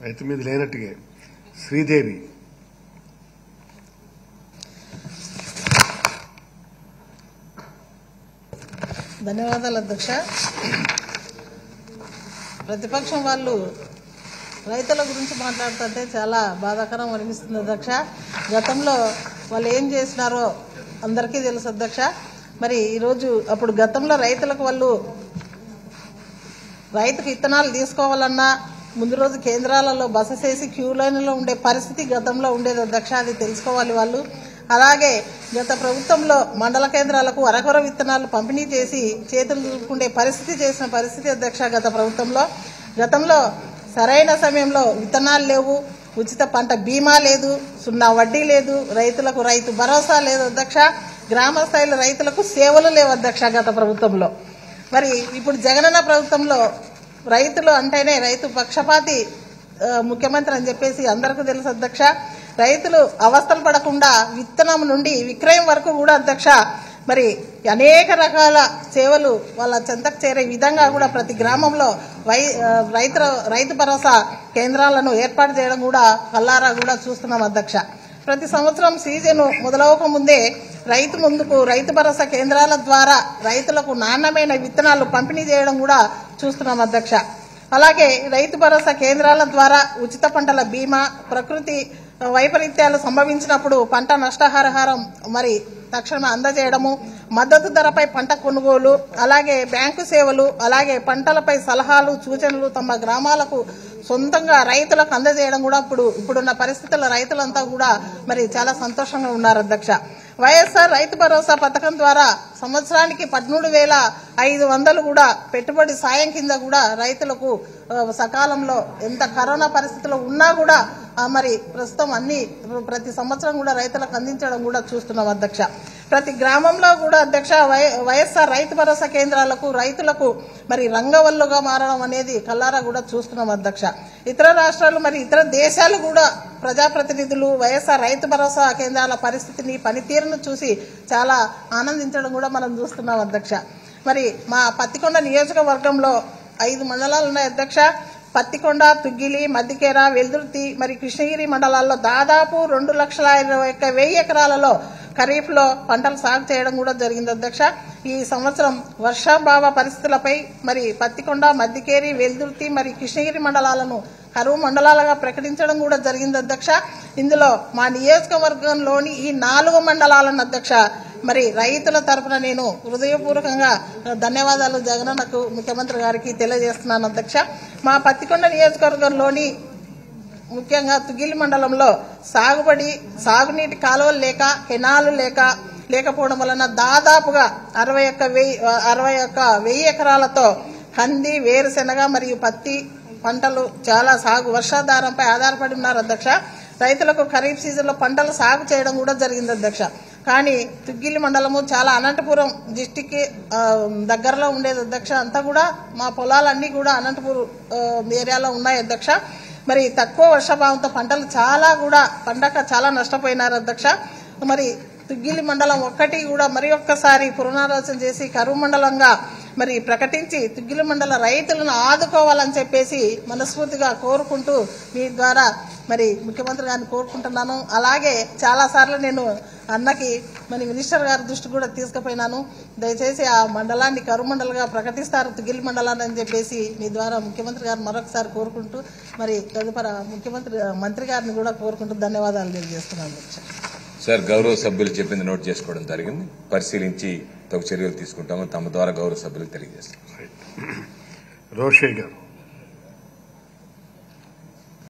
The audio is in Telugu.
రైతు మీద లేనట్టుగా శ్రీదేవి. ధన్యవాదాలు అధ్యక్ష. ప్రతిపక్షం వాళ్ళు రైతుల గురించి మాట్లాడుతుంటే చాలా బాధాకరం అనిపిస్తుంది అధ్యక్ష. గతంలో వాళ్ళు ఏం చేసినారో అందరికీ తెలుసు అధ్యక్ష. మరి ఈరోజు అప్పుడు గతంలో రైతులకు వాళ్ళు రైతుకు విత్తనాలు తీసుకోవాలన్నా ముందు రోజు కేంద్రాలలో బస చేసి క్యూ లైన్లో ఉండే పరిస్థితి గతంలో ఉండేది అధ్యక్ష. అది తెలుసుకోవాలి వాళ్ళు. అలాగే గత ప్రభుత్వంలో మండల కేంద్రాలకు అరకొర విత్తనాలు పంపిణీ చేసి చేతులు దులుపుకునే పరిస్థితి చేసిన పరిస్థితి అధ్యక్ష. గతంలో సరైన సమయంలో విత్తనాలు లేవు, ఉచిత పంట బీమా లేదు, సున్నా వడ్డీ లేదు, రైతులకు రైతు భరోసా లేదు అధ్యక్ష. గ్రామ స్థాయిలో రైతులకు సేవలు లేవు అధ్యక్ష గత ప్రభుత్వంలో. మరి ఇప్పుడు జగనన్న ప్రభుత్వంలో రైతులు అంటేనే రైతు పక్షపాతి ముఖ్యమంత్రి అని చెప్పేసి అందరికీ తెలుసు అధ్యక్ష. రైతులు అవస్థలు పడకుండా విత్తనం నుండి విక్రయం వరకు కూడా అధ్యక్ష మరి అనేక రకాల సేవలు వాళ్ళ చెంతకు చేరే విధంగా కూడా ప్రతి గ్రామంలో రైతు భరోసా కేంద్రాలను ఏర్పాటు చేయడం కూడా కల్లారా కూడా చూస్తున్నాం అధ్యక్ష. ప్రతి సంవత్సరం సీజన్ మొదలవక ముందే రైతు భరోసా కేంద్రాల ద్వారా రైతులకు నాణ్యమైన విత్తనాలు పంపిణీ చేయడం కూడా చూస్తున్నాం అధ్యక్ష. అలాగే రైతు భరోసా కేంద్రాల ద్వారా ఉచిత పంటల బీమా, ప్రకృతి వైపరీత్యాలు సంభవించినప్పుడు పంట నష్టపరిహారం మరి తక్షణమే అందజేయడము, మద్దతు ధరపై పంట కొనుగోలు, అలాగే బ్యాంకు సేవలు, అలాగే పంటలపై సలహాలు సూచనలు తమ గ్రామాలకు సొంతంగా రైతులకు అందజేయడం కూడా ఇప్పుడున్న పరిస్థితుల్లో రైతులంతా కూడా మరి చాలా సంతోషంగా ఉన్నారు అధ్యక్ష. వైఎస్ఆర్ రైతు భరోసా పథకం ద్వారా సంవత్సరానికి 13,500 కూడా పెట్టుబడి సాయం కింద కూడా రైతులకు సకాలంలో ఎంత కరోనా పరిస్థితుల్లో ఉన్నా కూడా మరి ప్రస్తుతం ప్రతి సంవత్సరం కూడా రైతులకు అందించడం కూడా చూస్తున్నాం అధ్యక్ష. ప్రతి గ్రామంలో కూడా అధ్యక్ష వైఎస్ఆర్ రైతు భరోసా కేంద్రాలకు రైతులకు మరి రంగవల్లుగా మారడం అనేది కల్లారా కూడా చూస్తున్నాం అధ్యక్ష. ఇతర రాష్ట్రాలు మరి ఇతర దేశాలు కూడా ప్రజాప్రతినిధులు వైఎస్ఆర్ రైతు భరోసా కేంద్రాల పరిస్థితిని పనితీరును చూసి చాలా ఆనందించడం కూడా మనం చూస్తున్నాం అధ్యక్ష. మరి మా పత్తికొండ నియోజకవర్గంలో 5 మండలాలు ఉన్నాయి అధ్యక్ష. పత్తికొండ, తుగ్గిలి, మద్దికేర, వెల్దుర్తి మరి కృష్ణగిరి మండలాల్లో దాదాపు 2,21,000 ఎకరాలలో ఖరీఫ్ లో పంటలు సాగు చేయడం కూడా జరిగింది అధ్యక్ష. ఈ సంవత్సరం వర్షాభావ పరిస్థితులపై మరి పత్తికొండ, మద్దికేరి, వెల్దుర్తి మరి కృష్ణగిరి మండలాలను కరువు మండలాలుగా ప్రకటించడం కూడా జరిగింది అధ్యక్ష. ఇందులో మా నియోజకవర్గంలోని ఈ 4 మండలాలను అధ్యక్ష మరి రైతుల తరఫున నేను హృదయపూర్వకంగా ధన్యవాదాలు జగనన్నకు ముఖ్యమంత్రి గారికి తెలియజేస్తున్నాను అధ్యక్ష. మా పత్తికొండ నియోజకవర్గంలోని ముఖ్యంగా తుగిలి మండలంలో సాగునీటి కాలువలు లేక కెనాలు లేకపోవడం వలన దాదాపుగా 61,000 ఎకరాలతో కంది, వేరుశెనగ మరియు పత్తి పంటలు చాలా వర్షాధారంపై ఆధారపడి ఉన్నారు అధ్యక్ష. రైతులకు ఖరీఫ్ సీజన్ లో పంటలు సాగు చేయడం కూడా జరిగింది అధ్యక్ష. కానీ తుగ్గిలి మండలము చాలా అనంతపురం డిస్టిక్ దగ్గరలో ఉండేది అధ్యక్ష. అంతా కూడా మా పొలాలన్నీ కూడా అనంతపురం ఏరియాలో ఉన్నాయి అధ్యక్ష. మరి తక్కువ వర్షాభావంతో పంటలు పండక చాలా నష్టపోయినారు అధ్యక్ష. మరి తుగ్గిలి మండలం ఒక్కటి కూడా మరి ఒక్కసారి పునరాలోచన చేసి కరువు మండలంగా మరి ప్రకటించి తుగ్గిలి మండల రైతులను ఆదుకోవాలని చెప్పేసి మనస్ఫూర్తిగా కోరుకుంటూ మీ ద్వారా మరి ముఖ్యమంత్రి గారిని కోరుకుంటున్నాను. అలాగే చాలా సార్లు నేను అన్నకి మరి మినిస్టర్ గారి దృష్టి కూడా తీసుకుపోయినాను. దయచేసి ఆ మండలాన్ని కరువు మండలంగా ప్రకటిస్తారు తుగ్గిలి మండలాన్ని అని చెప్పేసి మీ ద్వారా ముఖ్యమంత్రి గారు మరొకసారి కోరుకుంటూ మరి తదుపరి మంత్రి గారిని కూడా కోరుకుంటూ ధన్యవాదాలు తెలియజేస్తున్నాను. సార్, గౌరవ సభ్యులు చెప్పింది నోట్ చేసుకోవడం జరిగింది. పరిశీలించి తగు చర్యలు తీసుకుంటాము. తమ ద్వారా గౌరవ సభ్యులకు తెలియజేస్తాం. రోషయ్య గారు.